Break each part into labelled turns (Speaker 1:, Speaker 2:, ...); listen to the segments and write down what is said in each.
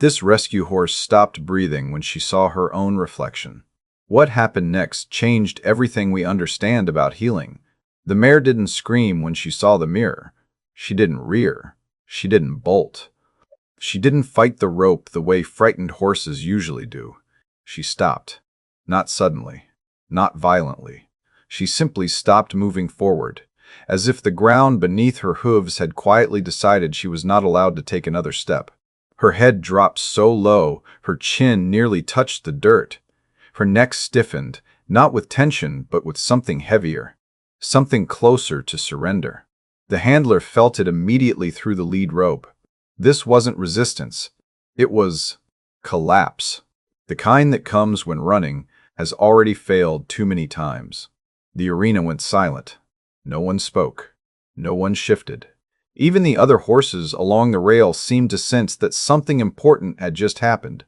Speaker 1: This rescue horse stopped breathing when she saw her own reflection. What happened next changed everything we understand about healing. The mare didn't scream when she saw the mirror. She didn't rear. She didn't bolt. She didn't fight the rope the way frightened horses usually do. She stopped. Not suddenly. Not violently. She simply stopped moving forward, as if the ground beneath her hooves had quietly decided she was not allowed to take another step. Her head dropped so low, her chin nearly touched the dirt. Her neck stiffened, not with tension, but with something heavier, something closer to surrender. The handler felt it immediately through the lead rope. This wasn't resistance. It was collapse. The kind that comes when running has already failed too many times. The arena went silent. No one spoke. No one shifted. Even the other horses along the rail seemed to sense that something important had just happened.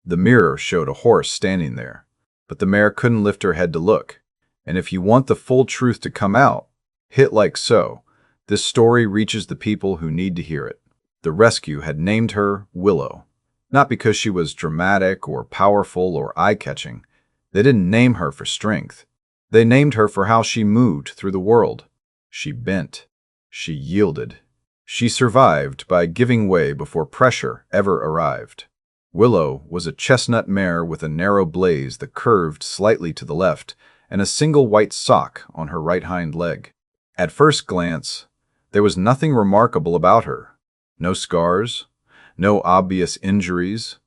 Speaker 1: The mirror showed a horse standing there, but the mare couldn't lift her head to look. And if you want the full truth to come out, hit like so, this story reaches the people who need to hear it. The rescue had named her Willow, not because she was dramatic or powerful or eye-catching. They didn't name her for strength. They named her for how she moved through the world. She bent. She yielded. She survived by giving way before pressure ever arrived. Willow was a chestnut mare with a narrow blaze that curved slightly to the left and a single white sock on her right hind leg. At first glance, there was nothing remarkable about her. No scars, no obvious injuries,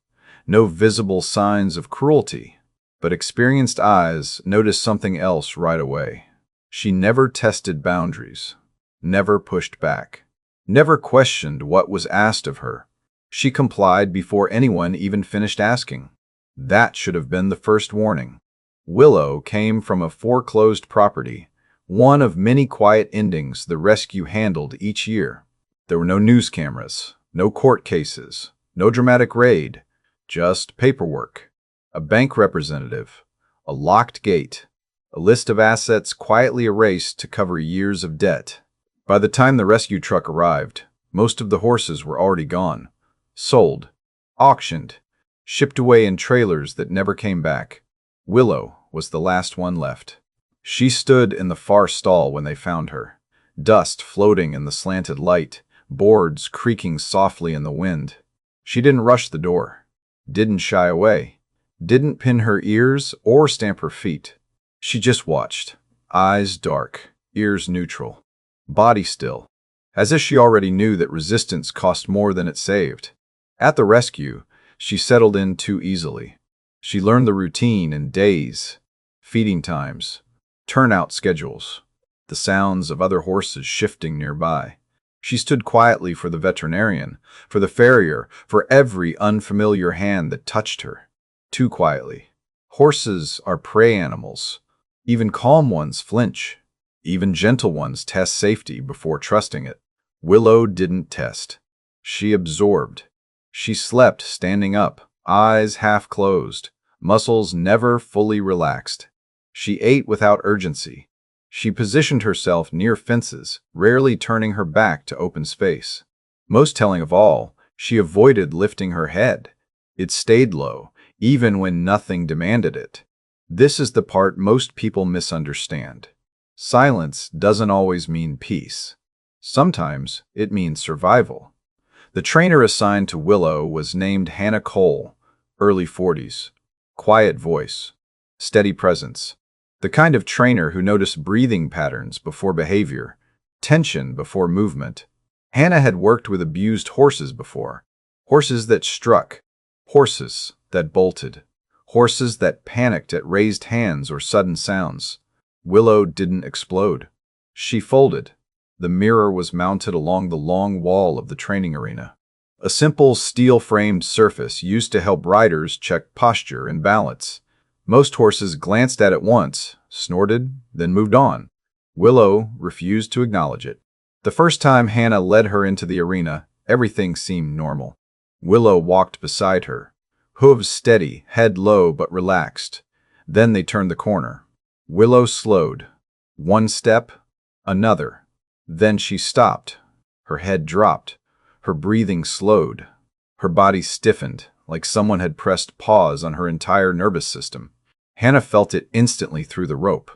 Speaker 1: no visible signs of cruelty. But experienced eyes noticed something else right away. She never tested boundaries, never pushed back, never questioned what was asked of her. She complied before anyone even finished asking. That should have been the first warning. Willow came from a foreclosed property, one of many quiet endings the rescue handled each year. There were no news cameras, no court cases, no dramatic raid, just paperwork. A bank representative, a locked gate, a list of assets quietly erased to cover years of debt. By the time the rescue truck arrived, most of the horses were already gone, sold, auctioned, shipped away in trailers that never came back. Willow was the last one left. She stood in the far stall when they found her, dust floating in the slanted light, boards creaking softly in the wind. She didn't rush the door, didn't shy away. Didn't pin her ears or stamp her feet. She just watched, eyes dark, ears neutral, body still, as if she already knew that resistance cost more than it saved. At the rescue, she settled in too easily. She learned the routine in days, feeding times, turnout schedules, the sounds of other horses shifting nearby. She stood quietly for the veterinarian, for the farrier, for every unfamiliar hand that touched her. Too quietly. Horses are prey animals. Even calm ones flinch. Even gentle ones test safety before trusting it. Willow didn't test. She absorbed. She slept standing up, eyes half closed, muscles never fully relaxed. She ate without urgency. She positioned herself near fences, rarely turning her back to open space. Most telling of all, she avoided lifting her head. It stayed low, even when nothing demanded it. This is the part most people misunderstand. Silence doesn't always mean peace. Sometimes it means survival. The trainer assigned to Willow was named Hannah Cole, early 40s. Quiet voice, steady presence. The kind of trainer who noticed breathing patterns before behavior, tension before movement. Hannah had worked with abused horses before. Horses that struck. Horses that bolted. Horses that panicked at raised hands or sudden sounds. Willow didn't explode. She folded. The mirror was mounted along the long wall of the training arena. A simple steel-framed surface used to help riders check posture and balance. Most horses glanced at it once, snorted, then moved on. Willow refused to acknowledge it. The first time Hannah led her into the arena, everything seemed normal. Willow walked beside her, hooves steady, head low but relaxed. Then they turned the corner. Willow slowed. One step, another. Then she stopped. Her head dropped. Her breathing slowed. Her body stiffened, like someone had pressed pause on her entire nervous system. Hannah felt it instantly through the rope.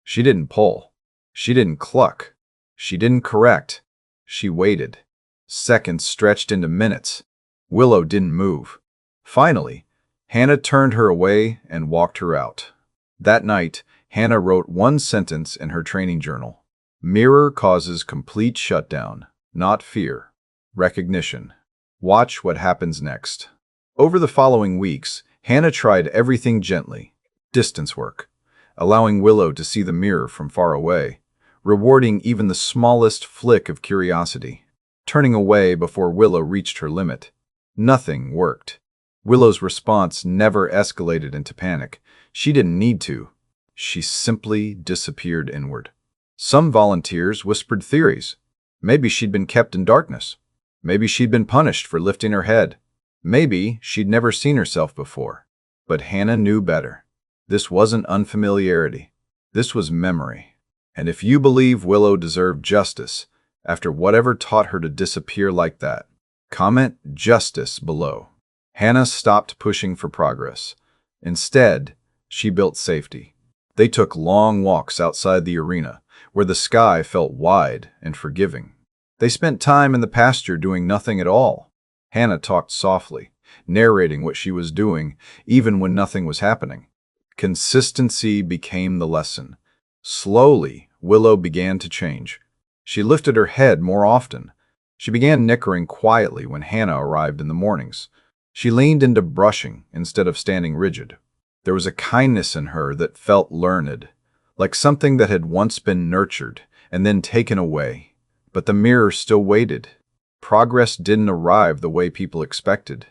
Speaker 1: She didn't pull. She didn't cluck. She didn't correct. She waited. Seconds stretched into minutes. Willow didn't move. Finally, Hannah turned her away and walked her out. That night, Hannah wrote one sentence in her training journal. Mirror causes complete shutdown, not fear. Recognition. Watch what happens next. Over the following weeks, Hannah tried everything gently. Distance work, allowing Willow to see the mirror from far away, rewarding even the smallest flick of curiosity, turning away before Willow reached her limit. Nothing worked. Willow's response never escalated into panic. She didn't need to. She simply disappeared inward. Some volunteers whispered theories. Maybe she'd been kept in darkness. Maybe she'd been punished for lifting her head. Maybe she'd never seen herself before. But Hannah knew better. This wasn't unfamiliarity. This was memory. And if you believe Willow deserved justice, after whatever taught her to disappear like that, comment justice below. Hannah stopped pushing for progress. Instead, she built safety. They took long walks outside the arena, where the sky felt wide and forgiving. They spent time in the pasture doing nothing at all. Hannah talked softly, narrating what she was doing, even when nothing was happening. Consistency became the lesson. Slowly, Willow began to change. She lifted her head more often. She began nickering quietly when Hannah arrived in the mornings. She leaned into brushing instead of standing rigid. There was a kindness in her that felt learned, like something that had once been nurtured and then taken away. But the mirror still waited. Progress didn't arrive the way people expected.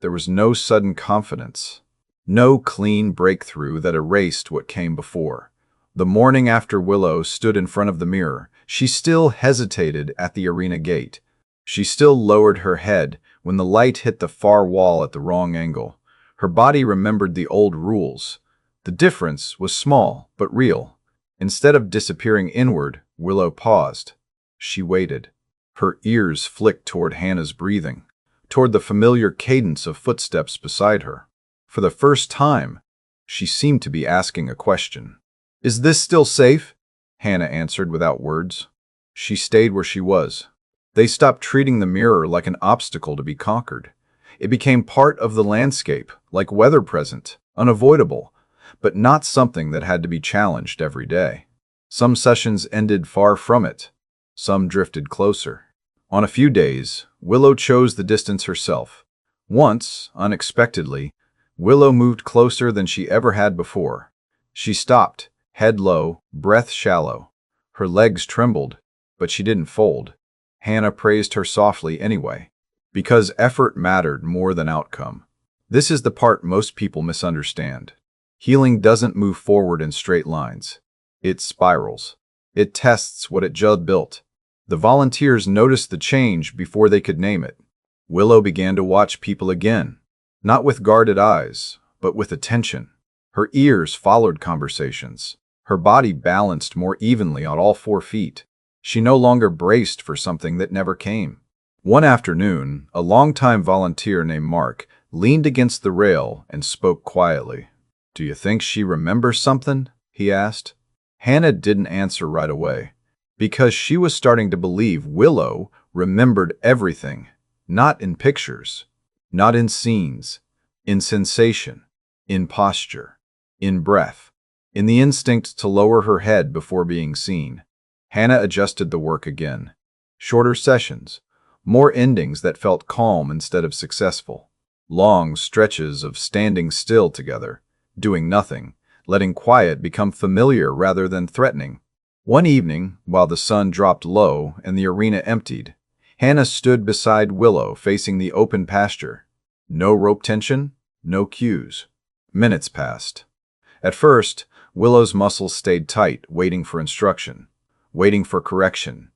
Speaker 1: There was no sudden confidence, no clean breakthrough that erased what came before. The morning after Willow stood in front of the mirror, she still hesitated at the arena gate. She still lowered her head when the light hit the far wall at the wrong angle. Her body remembered the old rules. The difference was small, but real. Instead of disappearing inward, Willow paused. She waited. Her ears flicked toward Hannah's breathing, toward the familiar cadence of footsteps beside her. For the first time, she seemed to be asking a question. "Is this still safe?" Hannah answered without words. She stayed where she was. They stopped treating the mirror like an obstacle to be conquered. It became part of the landscape, like weather present, unavoidable, but not something that had to be challenged every day. Some sessions ended far from it. Some drifted closer. On a few days, Willow chose the distance herself. Once, unexpectedly, Willow moved closer than she ever had before. She stopped, head low, breath shallow. Her legs trembled, but she didn't fold. Hannah praised her softly anyway, because effort mattered more than outcome. This is the part most people misunderstand. Healing doesn't move forward in straight lines. It spirals. It tests what it just built. The volunteers noticed the change before they could name it. Willow began to watch people again, not with guarded eyes, but with attention. Her ears followed conversations. Her body balanced more evenly on all 4 feet. She no longer braced for something that never came. One afternoon, a longtime volunteer named Mark leaned against the rail and spoke quietly. "Do you think she remembers something?" he asked. Hannah didn't answer right away, because she was starting to believe Willow remembered everything, not in pictures, not in scenes, in sensation, in posture, in breath, in the instinct to lower her head before being seen. Hannah adjusted the work again. Shorter sessions, more endings that felt calm instead of successful, long stretches of standing still together, doing nothing, letting quiet become familiar rather than threatening. One evening, while the sun dropped low and the arena emptied, Hannah stood beside Willow facing the open pasture. No rope tension, no cues. Minutes passed. At first, Willow's muscles stayed tight, waiting for instruction, waiting for correction,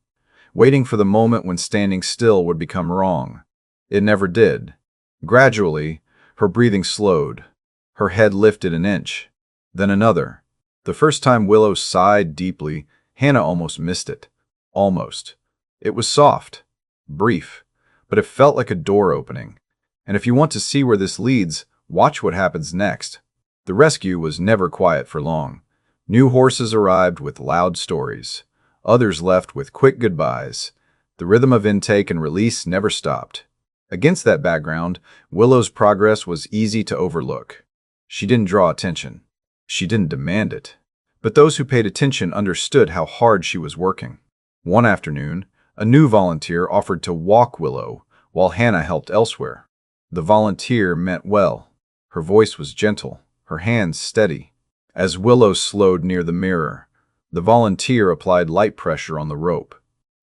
Speaker 1: waiting for the moment when standing still would become wrong. It never did. Gradually, her breathing slowed. Her head lifted an inch, then another. The first time Willow sighed deeply, Hannah almost missed it. Almost. It was soft, brief, but it felt like a door opening. And if you want to see where this leads, watch what happens next. The rescue was never quiet for long. New horses arrived with loud stories. Others left with quick goodbyes. The rhythm of intake and release never stopped. Against that background, Willow's progress was easy to overlook. She didn't draw attention. She didn't demand it. But those who paid attention understood how hard she was working. One afternoon, a new volunteer offered to walk Willow while Hannah helped elsewhere. The volunteer meant well. Her voice was gentle, her hands steady. As Willow slowed near the mirror, the volunteer applied light pressure on the rope.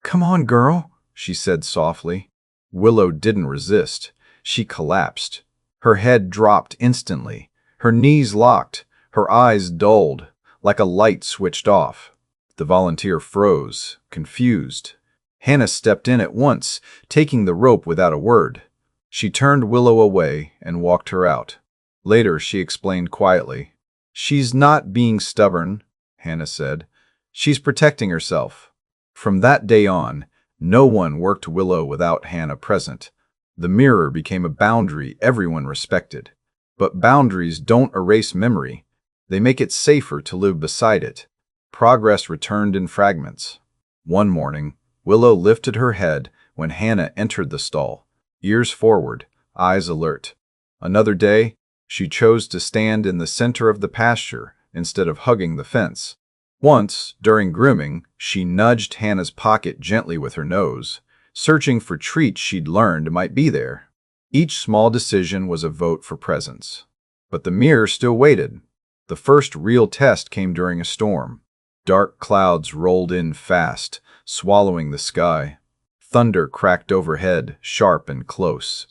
Speaker 1: "Come on, girl," she said softly. Willow didn't resist. She collapsed. Her head dropped instantly. Her knees locked. Her eyes dulled, like a light switched off. The volunteer froze, confused. Hannah stepped in at once, taking the rope without a word. She turned Willow away and walked her out. Later, she explained quietly. "She's not being stubborn," Hannah said. "She's protecting herself." From that day on, no one worked Willow without Hannah present. The mirror became a boundary everyone respected. But boundaries don't erase memory. They make it safer to live beside it. Progress returned in fragments. One morning, Willow lifted her head when Hannah entered the stall, ears forward, eyes alert. Another day, she chose to stand in the center of the pasture instead of hugging the fence. Once, during grooming, she nudged Hannah's pocket gently with her nose, searching for treats she'd learned might be there. Each small decision was a vote for presence. But the mirror still waited. The first real test came during a storm. Dark clouds rolled in fast, swallowing the sky. Thunder cracked overhead, sharp and close.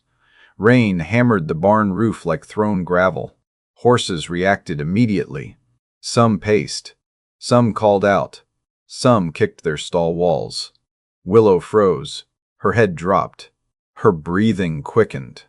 Speaker 1: Rain hammered the barn roof like thrown gravel. Horses reacted immediately. Some paced. Some called out. Some kicked their stall walls. Willow froze. Her head dropped. Her breathing quickened.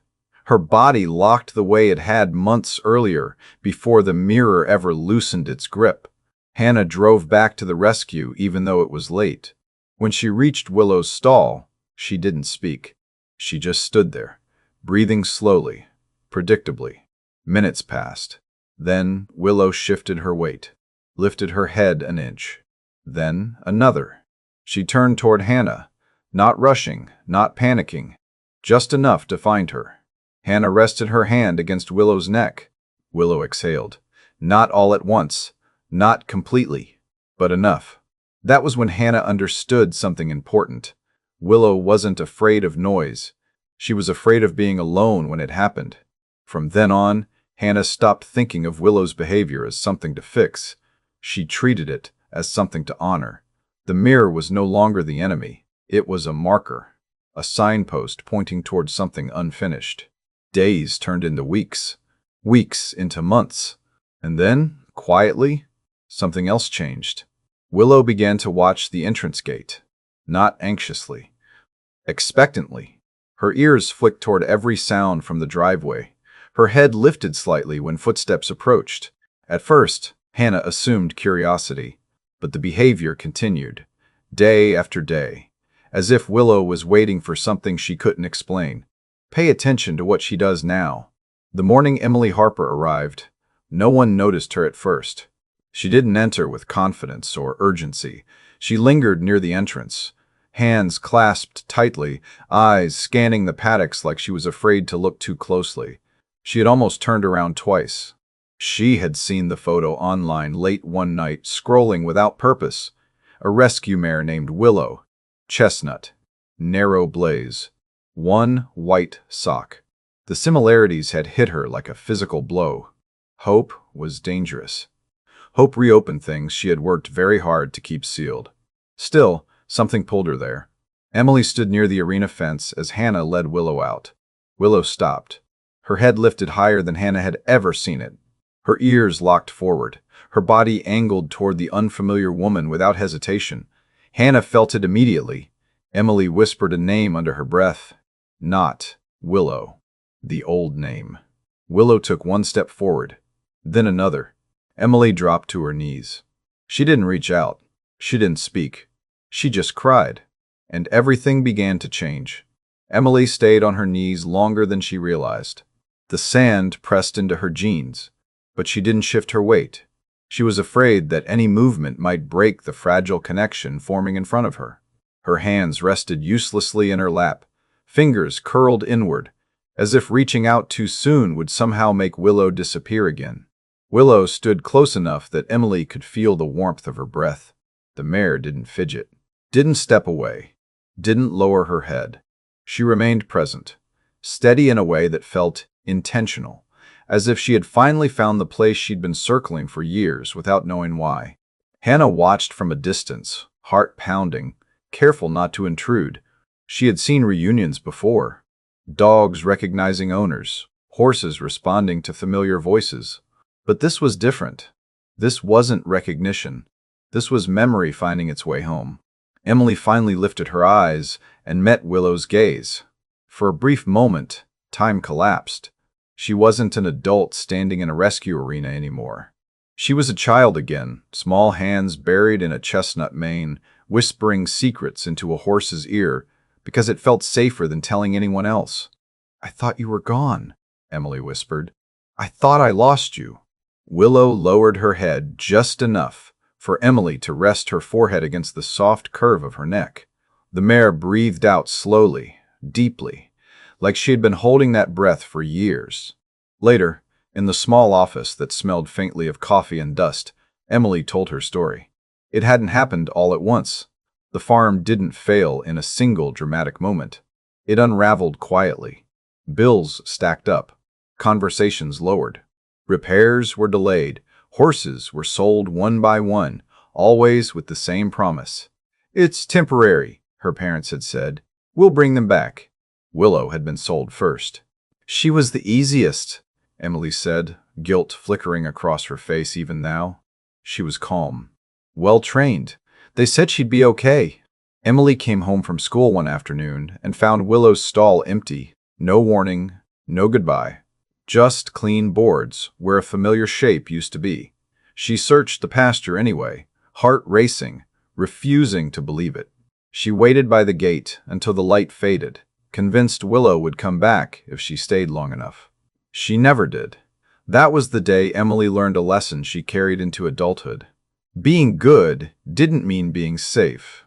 Speaker 1: Her body locked the way it had months earlier, before the mirror ever loosened its grip. Hannah drove back to the rescue even though it was late. When she reached Willow's stall, she didn't speak. She just stood there, breathing slowly, predictably. Minutes passed. Then Willow shifted her weight, lifted her head an inch. Then another. She turned toward Hannah, not rushing, not panicking, just enough to find her. Hannah rested her hand against Willow's neck. Willow exhaled. Not all at once, not completely, but enough. That was when Hannah understood something important. Willow wasn't afraid of noise. She was afraid of being alone when it happened. From then on, Hannah stopped thinking of Willow's behavior as something to fix. She treated it as something to honor. The mirror was no longer the enemy. It was a marker, a signpost pointing towards something unfinished. Days turned into weeks, weeks into months. And then, quietly, something else changed. Willow began to watch the entrance gate, not anxiously, expectantly. Her ears flicked toward every sound from the driveway. Her head lifted slightly when footsteps approached. At first, Hannah assumed curiosity, but the behavior continued, day after day, as if Willow was waiting for something she couldn't explain. Pay attention to what she does now. The morning Emily Harper arrived, no one noticed her at first. She didn't enter with confidence or urgency. She lingered near the entrance, hands clasped tightly, eyes scanning the paddocks like she was afraid to look too closely. She had almost turned around twice. She had seen the photo online late one night, scrolling without purpose. A rescue mare named Willow, chestnut, narrow blaze, one white sock. The similarities had hit her like a physical blow. Hope was dangerous. Hope reopened things she had worked very hard to keep sealed. Still, something pulled her there. Emily stood near the arena fence as Hannah led Willow out. Willow stopped. Her head lifted higher than Hannah had ever seen it. Her ears locked forward, her body angled toward the unfamiliar woman without hesitation. Hannah felt it immediately. Emily whispered a name under her breath. Not Willow. The old name. Willow took one step forward, then another. Emily dropped to her knees. She didn't reach out. She didn't speak. She just cried. And everything began to change. Emily stayed on her knees longer than she realized. The sand pressed into her jeans, but she didn't shift her weight. She was afraid that any movement might break the fragile connection forming in front of her. Her hands rested uselessly in her lap, fingers curled inward, as if reaching out too soon would somehow make Willow disappear again. Willow stood close enough that Emily could feel the warmth of her breath. The mare didn't fidget, didn't step away, didn't lower her head. She remained present, steady in a way that felt intentional, as if she had finally found the place she'd been circling for years without knowing why. Hannah watched from a distance, heart pounding, careful not to intrude. She had seen reunions before. Dogs recognizing owners, horses responding to familiar voices. But this was different. This wasn't recognition. This was memory finding its way home. Emily finally lifted her eyes and met Willow's gaze. For a brief moment, time collapsed. She wasn't an adult standing in a rescue arena anymore. She was a child again, small hands buried in a chestnut mane, whispering secrets into a horse's ear because it felt safer than telling anyone else. "I thought you were gone," Emily whispered. "I thought I lost you." Willow lowered her head just enough for Emily to rest her forehead against the soft curve of her neck. The mare breathed out slowly, deeply, like she had been holding that breath for years. Later, in the small office that smelled faintly of coffee and dust, Emily told her story. It hadn't happened all at once. The farm didn't fail in a single dramatic moment. It unraveled quietly. Bills stacked up. Conversations lowered. Repairs were delayed. Horses were sold one by one, always with the same promise. "It's temporary," her parents had said. "We'll bring them back." Willow had been sold first. "She was the easiest," Emily said, guilt flickering across her face even now. She was calm. Well-trained. They said she'd be okay. Emily came home from school one afternoon and found Willow's stall empty. No warning, no goodbye. Just clean boards where a familiar shape used to be. She searched the pasture anyway, heart racing, refusing to believe it. She waited by the gate until the light faded, convinced Willow would come back if she stayed long enough. She never did. That was the day Emily learned a lesson she carried into adulthood. Being good didn't mean being safe.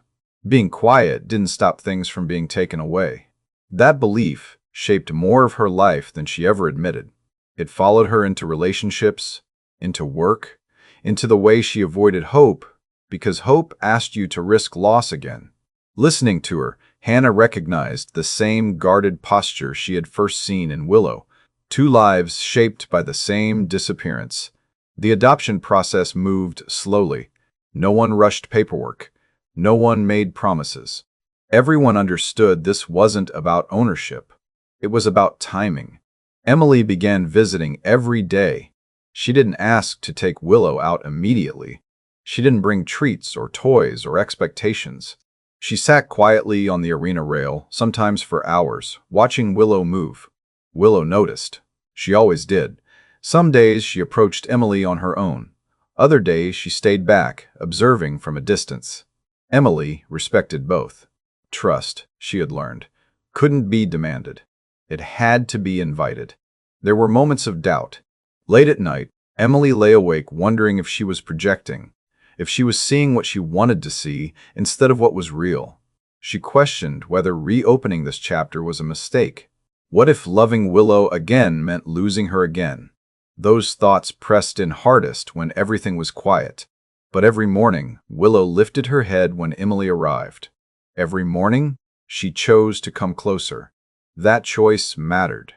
Speaker 1: Being quiet didn't stop things from being taken away. That belief shaped more of her life than she ever admitted. It followed her into relationships, into work, into the way she avoided hope, because hope asked you to risk loss again. Listening to her, Hannah recognized the same guarded posture she had first seen in Willow, two lives shaped by the same disappearance. The adoption process moved slowly. No one rushed paperwork. No one made promises. Everyone understood this wasn't about ownership. It was about timing. Emily began visiting every day. She didn't ask to take Willow out immediately. She didn't bring treats or toys or expectations. She sat quietly on the arena rail, sometimes for hours, watching Willow move. Willow noticed. She always did. Some days she approached Emily on her own. Other days she stayed back, observing from a distance. Emily respected both. Trust, she had learned, couldn't be demanded. It had to be invited. There were moments of doubt. Late at night, Emily lay awake wondering if she was projecting, if she was seeing what she wanted to see instead of what was real. She questioned whether reopening this chapter was a mistake. What if loving Willow again meant losing her again? Those thoughts pressed in hardest when everything was quiet. But every morning, Willow lifted her head when Emily arrived. Every morning, she chose to come closer. That choice mattered.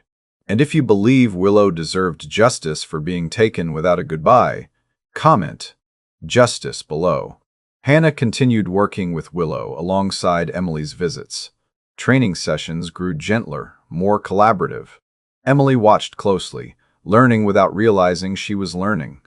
Speaker 1: And if you believe Willow deserved justice for being taken without a goodbye, comment "Justice" below. Hannah continued working with Willow alongside Emily's visits. Training sessions grew gentler, more collaborative. Emily watched closely, learning without realizing she was learning.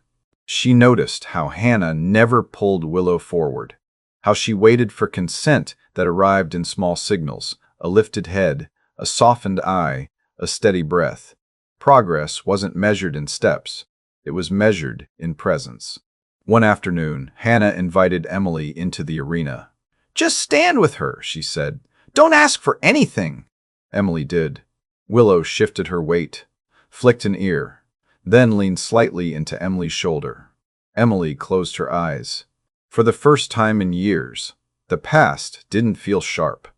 Speaker 1: She noticed how Hannah never pulled Willow forward, how she waited for consent that arrived in small signals, a lifted head, a softened eye, a steady breath. Progress wasn't measured in steps. It was measured in presence. One afternoon, Hannah invited Emily into the arena. "Just stand with her," she said. "Don't ask for anything." Emily did. Willow shifted her weight, flicked an ear, then leaned slightly into Emily's shoulder. Emily closed her eyes. For the first time in years, the past didn't feel sharp.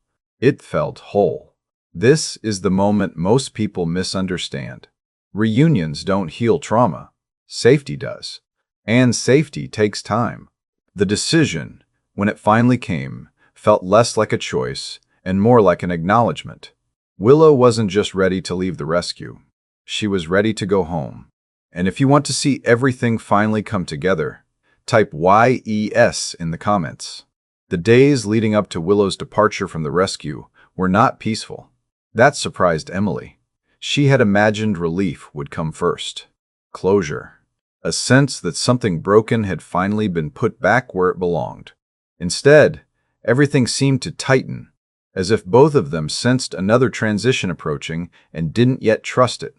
Speaker 1: It felt whole. This is the moment most people misunderstand. Reunions don't heal trauma. Safety does. And safety takes time. The decision, when it finally came, felt less like a choice and more like an acknowledgement. Willow wasn't just ready to leave the rescue. She was ready to go home. And if you want to see everything finally come together, type YES in the comments. The days leading up to Willow's departure from the rescue were not peaceful. That surprised Emily. She had imagined relief would come first. Closure. A sense that something broken had finally been put back where it belonged. Instead, everything seemed to tighten, as if both of them sensed another transition approaching and didn't yet trust it.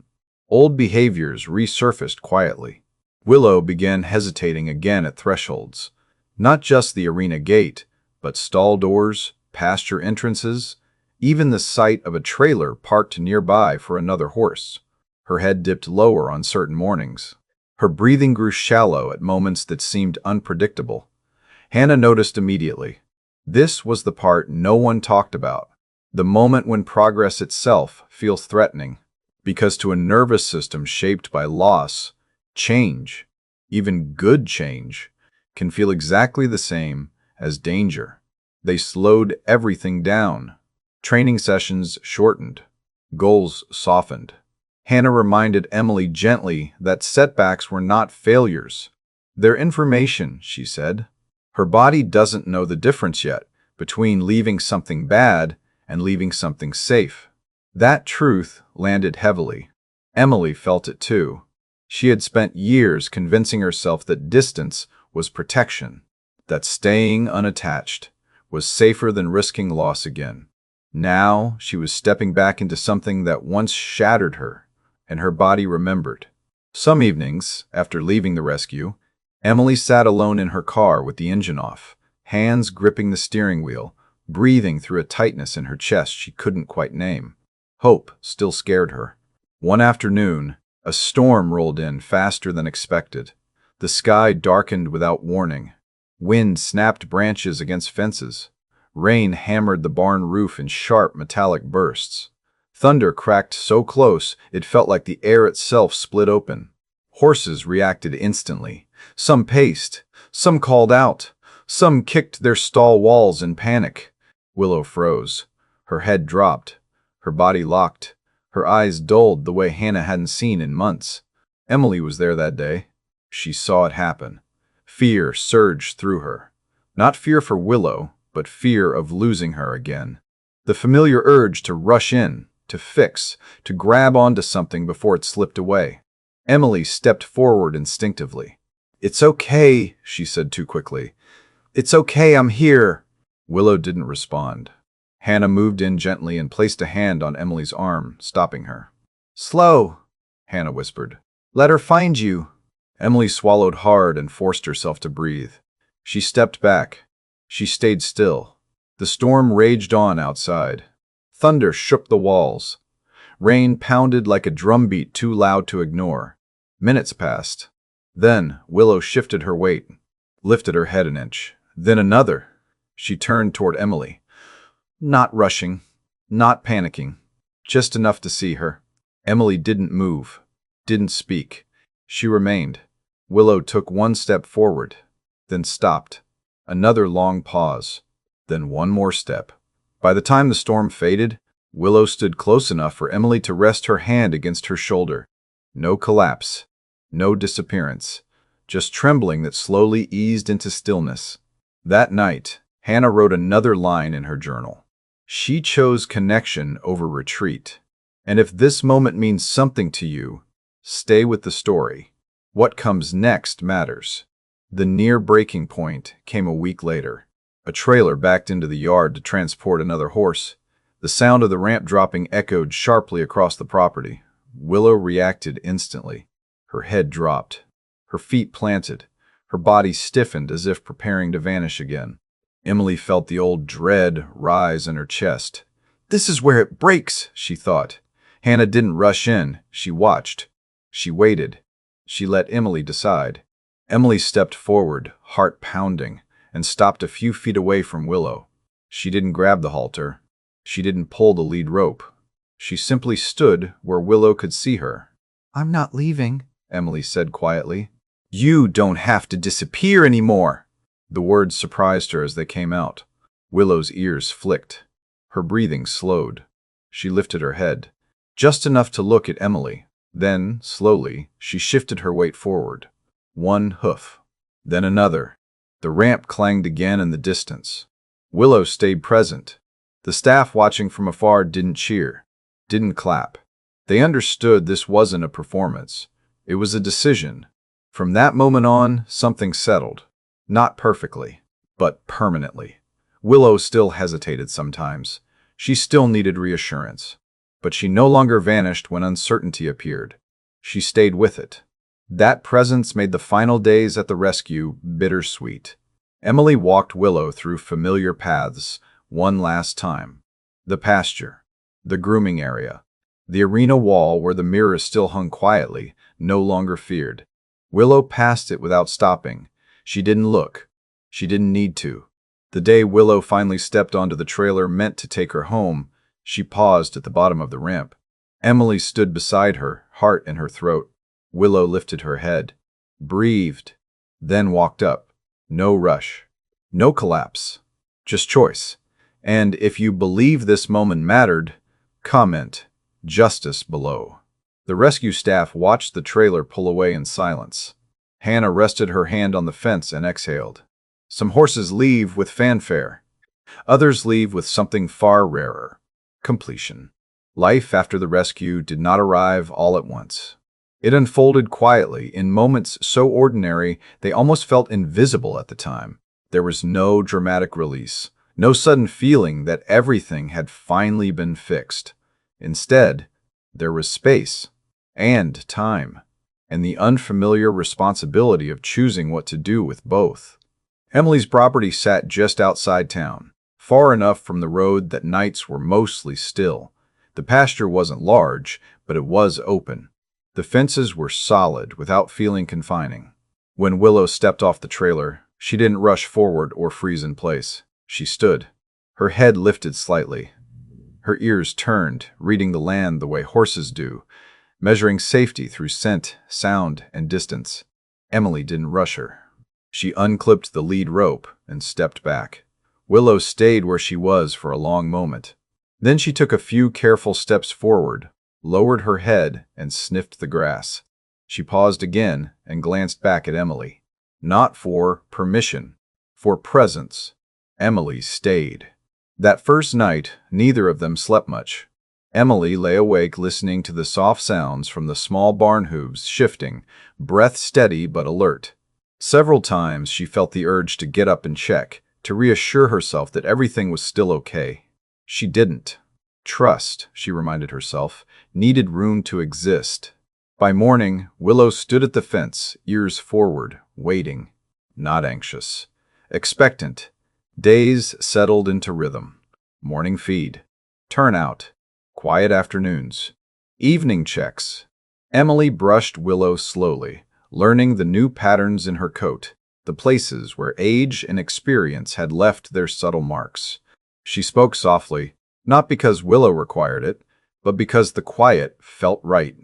Speaker 1: Old behaviors resurfaced quietly. Willow began hesitating again at thresholds. Not just the arena gate, but stall doors, pasture entrances, even the sight of a trailer parked nearby for another horse. Her head dipped lower on certain mornings. Her breathing grew shallow at moments that seemed unpredictable. Hannah noticed immediately. This was the part no one talked about. The moment when progress itself feels threatening. Because to a nervous system shaped by loss, change, even good change, can feel exactly the same as danger. They slowed everything down. Training sessions shortened. Goals softened. Hannah reminded Emily gently that setbacks were not failures. They're information, she said. Her body doesn't know the difference yet between leaving something bad and leaving something safe. That truth landed heavily. Emily felt it too. She had spent years convincing herself that distance was protection, that staying unattached was safer than risking loss again. Now she was stepping back into something that once shattered her, and her body remembered. Some evenings, after leaving the rescue, Emily sat alone in her car with the engine off, hands gripping the steering wheel, breathing through a tightness in her chest she couldn't quite name. Hope still scared her. One afternoon, a storm rolled in faster than expected. The sky darkened without warning. Wind snapped branches against fences. Rain hammered the barn roof in sharp metallic bursts. Thunder cracked so close it felt like the air itself split open. Horses reacted instantly. Some paced, some called out, some kicked their stall walls in panic. Willow froze. Her head dropped. Her body locked. Her eyes dulled the way Hannah hadn't seen in months. Emily was there that day. She saw it happen. Fear surged through her. Not fear for Willow, but fear of losing her again. The familiar urge to rush in, to fix, to grab onto something before it slipped away. Emily stepped forward instinctively. "It's okay," she said too quickly. "It's okay, I'm here." Willow didn't respond. Hannah moved in gently and placed a hand on Emily's arm, stopping her. "Slow," Hannah whispered. "Let her find you." Emily swallowed hard and forced herself to breathe. She stepped back. She stayed still. The storm raged on outside. Thunder shook the walls. Rain pounded like a drumbeat too loud to ignore. Minutes passed. Then Willow shifted her weight, lifted her head an inch, then another. She turned toward Emily. Not rushing, not panicking, just enough to see her. Emily didn't move, didn't speak. She remained. Willow took one step forward, then stopped. Another long pause, then one more step. By the time the storm faded, Willow stood close enough for Emily to rest her hand against her shoulder. No collapse, no disappearance, just trembling that slowly eased into stillness. That night, Hannah wrote another line in her journal. She chose connection over retreat. And if this moment means something to you, stay with the story. What comes next matters. The near breaking point came a week later. A trailer backed into the yard to transport another horse. The sound of the ramp dropping echoed sharply across the property. Willow reacted instantly. Her head dropped. Her feet planted. Her body stiffened as if preparing to vanish again. Emily felt the old dread rise in her chest. This is where it breaks, she thought. Hannah didn't rush in. She watched. She waited. She let Emily decide. Emily stepped forward, heart pounding, and stopped a few feet away from Willow. She didn't grab the halter. She didn't pull the lead rope. She simply stood where Willow could see her. "I'm not leaving," Emily said quietly. "You don't have to disappear anymore." The words surprised her as they came out. Willow's ears flicked. Her breathing slowed. She lifted her head, just enough to look at Emily. Then, slowly, she shifted her weight forward. One hoof, then another. The ramp clanged again in the distance. Willow stayed present. The staff watching from afar didn't cheer, didn't clap. They understood this wasn't a performance. It was a decision. From that moment on, something settled. Not perfectly, but permanently. Willow still hesitated sometimes. She still needed reassurance. But she no longer vanished when uncertainty appeared. She stayed with it. That presence made the final days at the rescue bittersweet. Emily walked Willow through familiar paths one last time. The pasture, the grooming area, the arena wall where the mirror still hung quietly, no longer feared. Willow passed it without stopping. She didn't look. She didn't need to. The day Willow finally stepped onto the trailer meant to take her home, she paused at the bottom of the ramp. Emily stood beside her, heart in her throat. Willow lifted her head, breathed, then walked up. No rush, no collapse, just choice. And if you believe this moment mattered, comment "Justice" below. The rescue staff watched the trailer pull away in silence. Hannah rested her hand on the fence and exhaled. Some horses leave with fanfare. Others leave with something far rarer: completion. Life after the rescue did not arrive all at once. It unfolded quietly, in moments so ordinary they almost felt invisible at the time. There was no dramatic release, no sudden feeling that everything had finally been fixed. Instead, there was space and time, and the unfamiliar responsibility of choosing what to do with both. Emily's property sat just outside town, far enough from the road that nights were mostly still. The pasture wasn't large, but it was open. The fences were solid without feeling confining. When Willow stepped off the trailer, she didn't rush forward or freeze in place. She stood, her head lifted slightly. Her ears turned, reading the land the way horses do, measuring safety through scent, sound, and distance. Emily didn't rush her. She unclipped the lead rope and stepped back. Willow stayed where she was for a long moment. Then she took a few careful steps forward, lowered her head, and sniffed the grass. She paused again and glanced back at Emily. Not for permission, for presence. Emily stayed. That first night, neither of them slept much. Emily lay awake listening to the soft sounds from the small barn hooves shifting, breath steady but alert. Several times she felt the urge to get up and check, to reassure herself that everything was still okay. She didn't. Trust, she reminded herself, needed room to exist. By morning, Willow stood at the fence, ears forward, waiting. Not anxious. Expectant. Days settled into rhythm. Morning feed. Turnout. Quiet afternoons. Evening checks. Emily brushed Willow slowly, learning the new patterns in her coat, the places where age and experience had left their subtle marks. She spoke softly, not because Willow required it, but because the quiet felt right.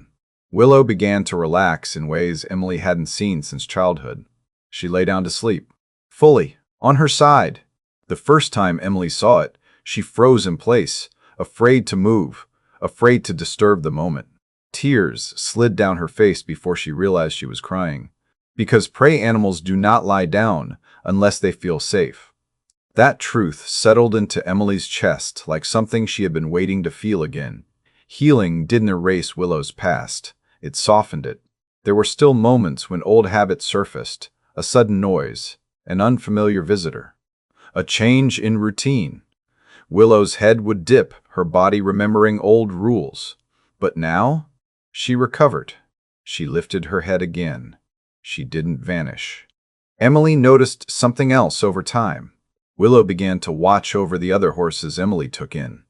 Speaker 1: Willow began to relax in ways Emily hadn't seen since childhood. She lay down to sleep, fully, on her side. The first time Emily saw it, she froze in place, afraid to move, afraid to disturb the moment. Tears slid down her face before she realized she was crying. Because prey animals do not lie down unless they feel safe. That truth settled into Emily's chest like something she had been waiting to feel again. Healing didn't erase Willow's past. It softened it. There were still moments when old habits surfaced, a sudden noise, an unfamiliar visitor, a change in routine. Willow's head would dip, her body remembering old rules. But now, she recovered. She lifted her head again. She didn't vanish. Emily noticed something else over time. Willow began to watch over the other horses Emily took in.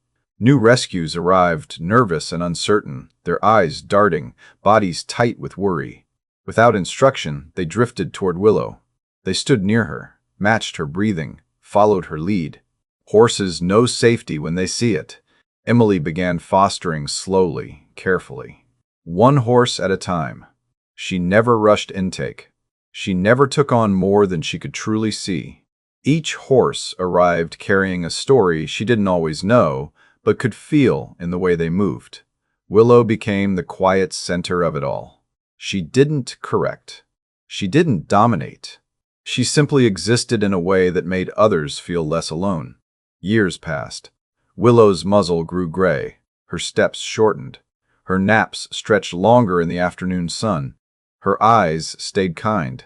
Speaker 1: New rescues arrived, nervous and uncertain, their eyes darting, bodies tight with worry. Without instruction, they drifted toward Willow. They stood near her, matched her breathing, followed her lead. Horses know safety when they see it. Emily began fostering slowly, carefully. One horse at a time. She never rushed intake. She never took on more than she could truly see. Each horse arrived carrying a story she didn't always know, but could feel in the way they moved. Willow became the quiet center of it all. She didn't correct. She didn't dominate. She simply existed in a way that made others feel less alone. Years passed. Willow's muzzle grew gray. Her steps shortened. Her naps stretched longer in the afternoon sun. Her eyes stayed kind.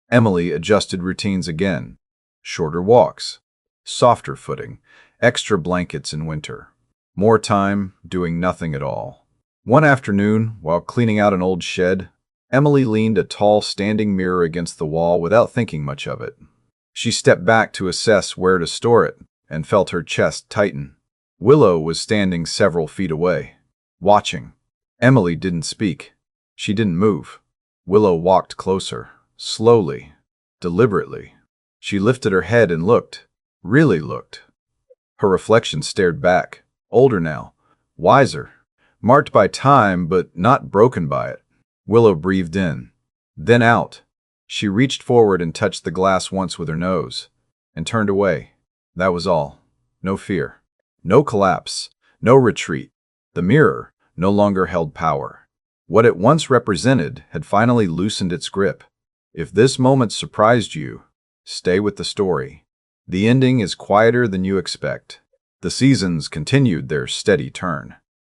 Speaker 1: Emily adjusted routines again. Shorter walks. Softer footing. Extra blankets in winter. More time doing nothing at all. One afternoon, while cleaning out an old shed, Emily leaned a tall standing mirror against the wall without thinking much of it. She stepped back to assess where to store it and felt her chest tighten. Willow was standing several feet away, watching. Emily didn't speak. She didn't move. Willow walked closer, slowly, deliberately. She lifted her head and looked, really looked. Her reflection stared back, older now, wiser, marked by time but not broken by it. Willow breathed in, then out. She reached forward and touched the glass once with her nose, and turned away. That was all. No fear. No collapse. No retreat. The mirror no longer held power. What it once represented had finally loosened its grip. If this moment surprised you, stay with the story. The ending is quieter than you expect. The seasons continued their steady turn.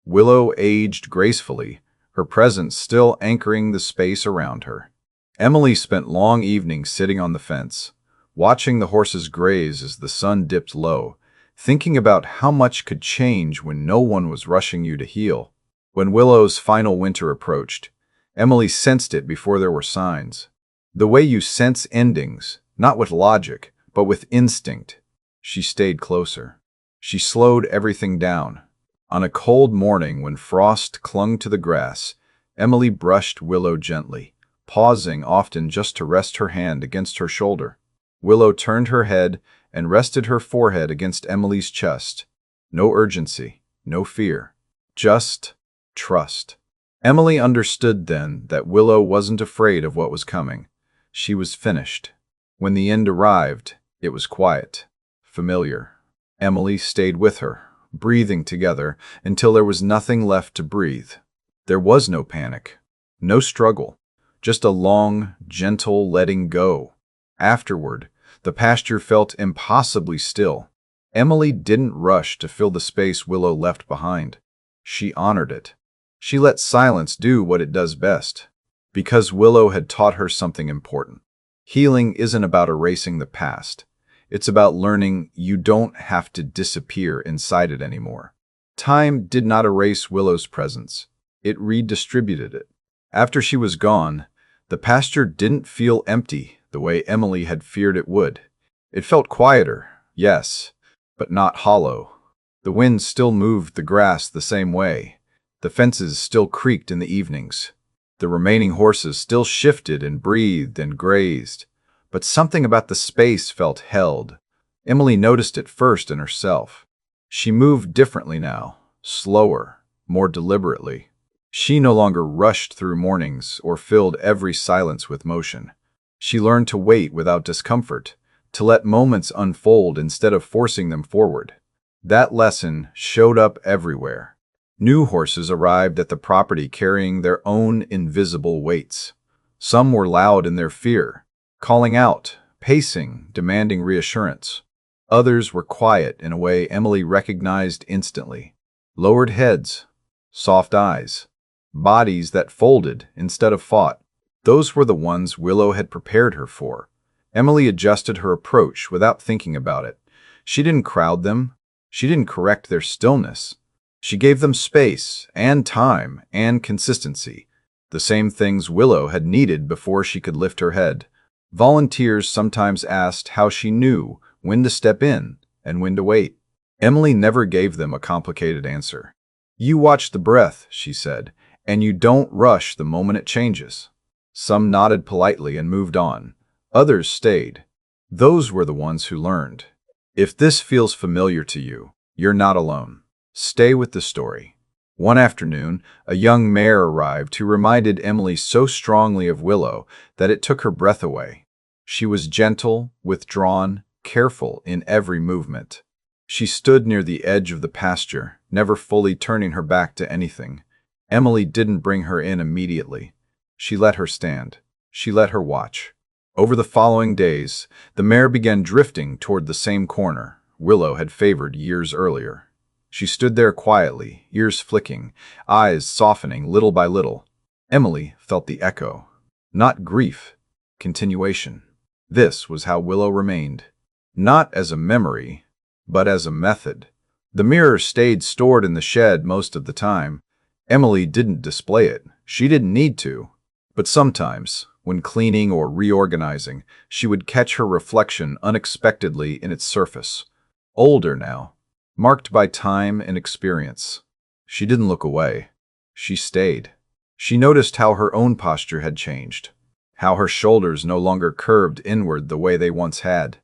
Speaker 1: Willow aged gracefully, her presence still anchoring the space around her. Emily spent long evenings sitting on the fence, watching the horses graze as the sun dipped low, thinking about how much could change when no one was rushing you to heal. When Willow's final winter approached, Emily sensed it before there were signs. The way you sense endings, not with logic, but with instinct. She stayed closer. She slowed everything down. On a cold morning when frost clung to the grass, Emily brushed Willow gently, pausing often just to rest her hand against her shoulder. Willow turned her head and rested her forehead against Emily's chest. No urgency, no fear, just trust. Emily understood then that Willow wasn't afraid of what was coming. She was finished. When the end arrived, it was quiet, familiar. Emily stayed with her, breathing together until there was nothing left to breathe. There was no panic, no struggle, just a long, gentle letting go. Afterward, the pasture felt impossibly still. Emily didn't rush to fill the space Willow left behind. She honored it. She let silence do what it does best. Because Willow had taught her something important. Healing isn't about erasing the past. It's about learning you don't have to disappear inside it anymore. Time did not erase Willow's presence. It redistributed it. After she was gone, the pasture didn't feel empty the way Emily had feared it would. It felt quieter, yes, but not hollow. The wind still moved the grass the same way. The fences still creaked in the evenings. The remaining horses still shifted and breathed and grazed. But something about the space felt held. Emily noticed it first in herself. She moved differently now, slower, more deliberately. She no longer rushed through mornings or filled every silence with motion. She learned to wait without discomfort, to let moments unfold instead of forcing them forward. That lesson showed up everywhere. New horses arrived at the property carrying their own invisible weights. Some were loud in their fear, calling out, pacing, demanding reassurance. Others were quiet in a way Emily recognized instantly. Lowered heads, soft eyes, bodies that folded instead of fought. Those were the ones Willow had prepared her for. Emily adjusted her approach without thinking about it. She didn't crowd them. She didn't correct their stillness. She gave them space and time and consistency, the same things Willow had needed before she could lift her head. Volunteers sometimes asked how she knew when to step in and when to wait. Emily never gave them a complicated answer. You watch the breath, she said, and you don't rush the moment it changes. Some nodded politely and moved on. Others stayed. Those were the ones who learned. If this feels familiar to you, you're not alone. Stay with the story. One afternoon, a young mare arrived who reminded Emily so strongly of Willow that it took her breath away. She was gentle, withdrawn, careful in every movement. She stood near the edge of the pasture, never fully turning her back to anything. Emily didn't bring her in immediately. She let her stand. She let her watch. Over the following days, the mare began drifting toward the same corner Willow had favored years earlier. She stood there quietly, ears flicking, eyes softening little by little. Emily felt the echo. Not grief, continuation. This was how Willow remained. Not as a memory, but as a method. The mirror stayed stored in the shed most of the time. Emily didn't display it. She didn't need to. But sometimes, when cleaning or reorganizing, she would catch her reflection unexpectedly in its surface. Older now, marked by time and experience. She didn't look away. She stayed. She noticed how her own posture had changed, how her shoulders no longer curved inward the way they once had,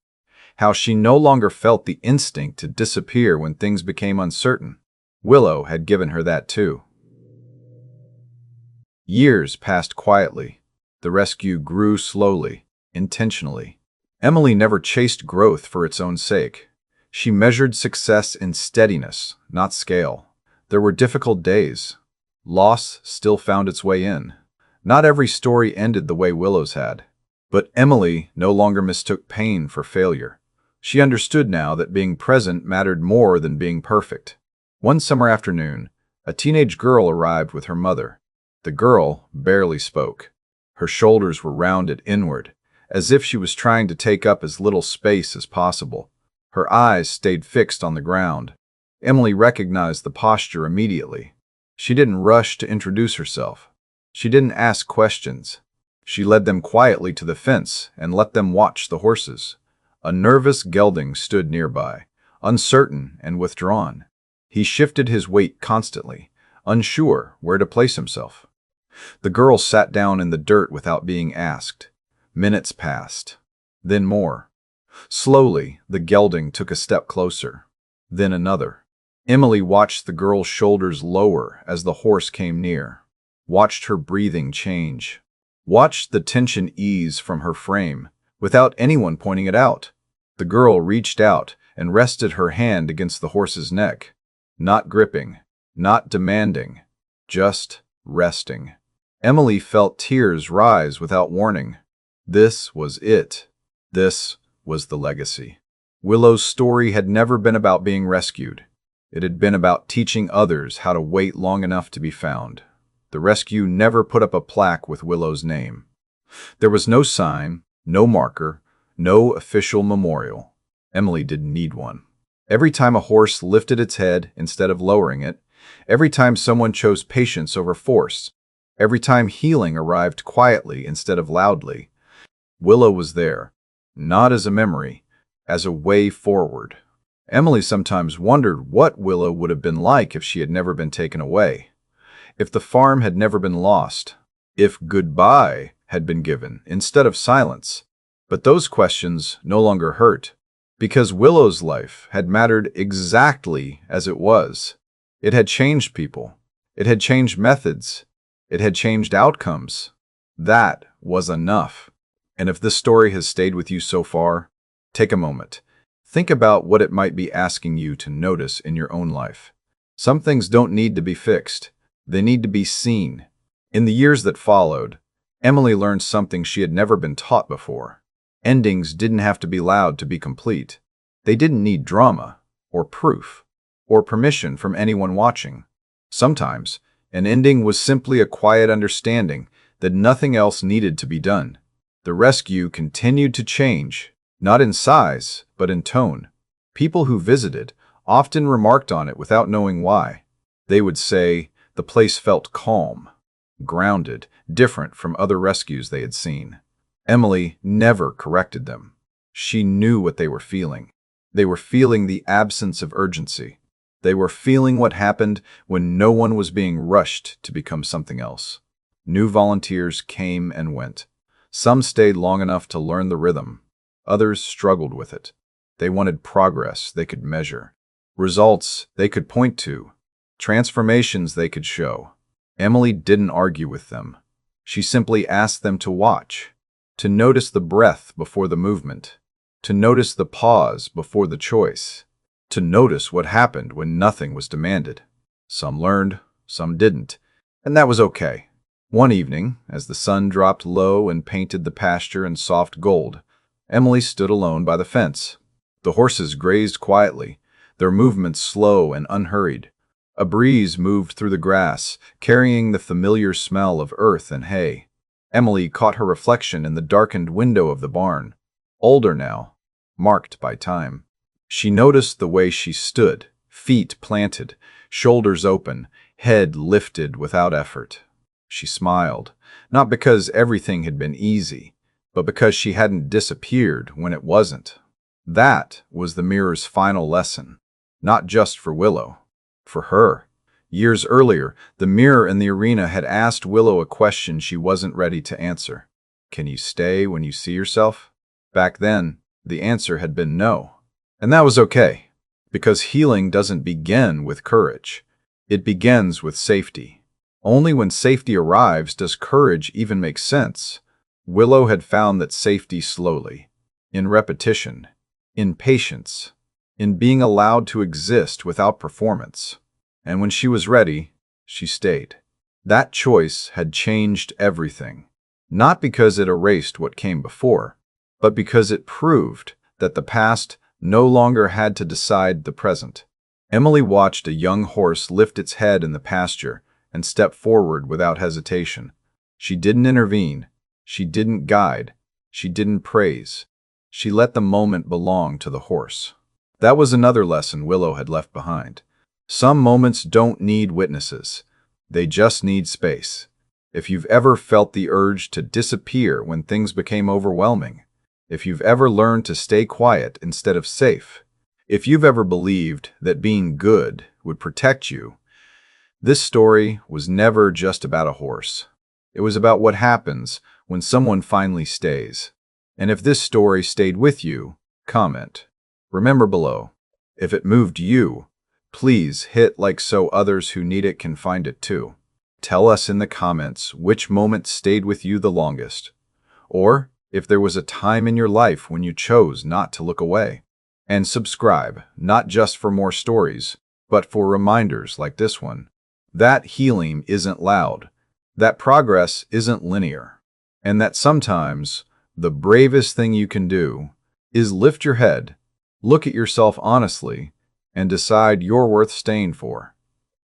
Speaker 1: how she no longer felt the instinct to disappear when things became uncertain. Willow had given her that too. Years passed quietly. The rescue grew slowly, intentionally. Emily never chased growth for its own sake. She measured success in steadiness, not scale. There were difficult days. Loss still found its way in. Not every story ended the way Willow's had. But Emily no longer mistook pain for failure. She understood now that being present mattered more than being perfect. One summer afternoon, a teenage girl arrived with her mother. The girl barely spoke. Her shoulders were rounded inward, as if she was trying to take up as little space as possible. Her eyes stayed fixed on the ground. Emily recognized the posture immediately. She didn't rush to introduce herself. She didn't ask questions. She led them quietly to the fence and let them watch the horses. A nervous gelding stood nearby, uncertain and withdrawn. He shifted his weight constantly, unsure where to place himself. The girl sat down in the dirt without being asked. Minutes passed. Then more. Slowly, the gelding took a step closer. Then another. Emily watched the girl's shoulders lower as the horse came near. Watched her breathing change. Watched the tension ease from her frame, without anyone pointing it out. The girl reached out and rested her hand against the horse's neck. Not gripping, not demanding, just resting. Emily felt tears rise without warning. This was it. This was the legacy. Willow's story had never been about being rescued. It had been about teaching others how to wait long enough to be found. The rescue never put up a plaque with Willow's name. There was no sign, no marker, no official memorial. Emily didn't need one. Every time a horse lifted its head instead of lowering it, every time someone chose patience over force, every time healing arrived quietly instead of loudly, Willow was there, not as a memory, as a way forward. Emily sometimes wondered what Willow would have been like if she had never been taken away, if the farm had never been lost, if goodbye had been given instead of silence. But those questions no longer hurt, because Willow's life had mattered exactly as it was. It had changed people. It had changed methods. It had changed outcomes. That was enough. And if this story has stayed with you so far, take a moment. Think about what it might be asking you to notice in your own life. Some things don't need to be fixed. They need to be seen. In the years that followed, Emily learned something she had never been taught before. Endings didn't have to be loud to be complete. They didn't need drama, or proof, or permission from anyone watching. Sometimes, an ending was simply a quiet understanding that nothing else needed to be done. The rescue continued to change, not in size, but in tone. People who visited often remarked on it without knowing why. They would say the place felt calm, grounded, different from other rescues they had seen. Emily never corrected them. She knew what they were feeling. They were feeling the absence of urgency. They were feeling what happened when no one was being rushed to become something else. New volunteers came and went. Some stayed long enough to learn the rhythm. Others struggled with it. They wanted progress they could measure, results they could point to, transformations they could show. Emily didn't argue with them. She simply asked them to watch, to notice the breath before the movement, to notice the pause before the choice, to notice what happened when nothing was demanded. Some learned, some didn't, and that was okay. One evening, as the sun dropped low and painted the pasture in soft gold, Emily stood alone by the fence. The horses grazed quietly, their movements slow and unhurried. A breeze moved through the grass, carrying the familiar smell of earth and hay. Emily caught her reflection in the darkened window of the barn, older now, marked by time. She noticed the way she stood, feet planted, shoulders open, head lifted without effort. She smiled, not because everything had been easy, but because she hadn't disappeared when it wasn't. That was the mirror's final lesson, not just for Willow, for her. Years earlier, the mirror in the arena had asked Willow a question she wasn't ready to answer. Can you stay when you see yourself? Back then, the answer had been no. And that was okay, because healing doesn't begin with courage. It begins with safety. Only when safety arrives does courage even make sense. Willow had found that safety slowly, in repetition, in patience, in being allowed to exist without performance. And when she was ready, she stayed. That choice had changed everything, not because it erased what came before, but because it proved that the past no longer had to decide the present. Emily watched a young horse lift its head in the pasture and step forward without hesitation. She didn't intervene. She didn't guide. She didn't praise. She let the moment belong to the horse. That was another lesson Willow had left behind. Some moments don't need witnesses. They just need space. If you've ever felt the urge to disappear when things became overwhelming, if you've ever learned to stay quiet instead of safe, if you've ever believed that being good would protect you, this story was never just about a horse. It was about what happens when someone finally stays. And if this story stayed with you, comment. Remember below, if it moved you, please hit like so others who need it can find it too. Tell us in the comments which moment stayed with you the longest, or if there was a time in your life when you chose not to look away. And subscribe, not just for more stories, but for reminders like this one. That healing isn't loud, that progress isn't linear, and that sometimes the bravest thing you can do is lift your head, look at yourself honestly, and decide you're worth staying for.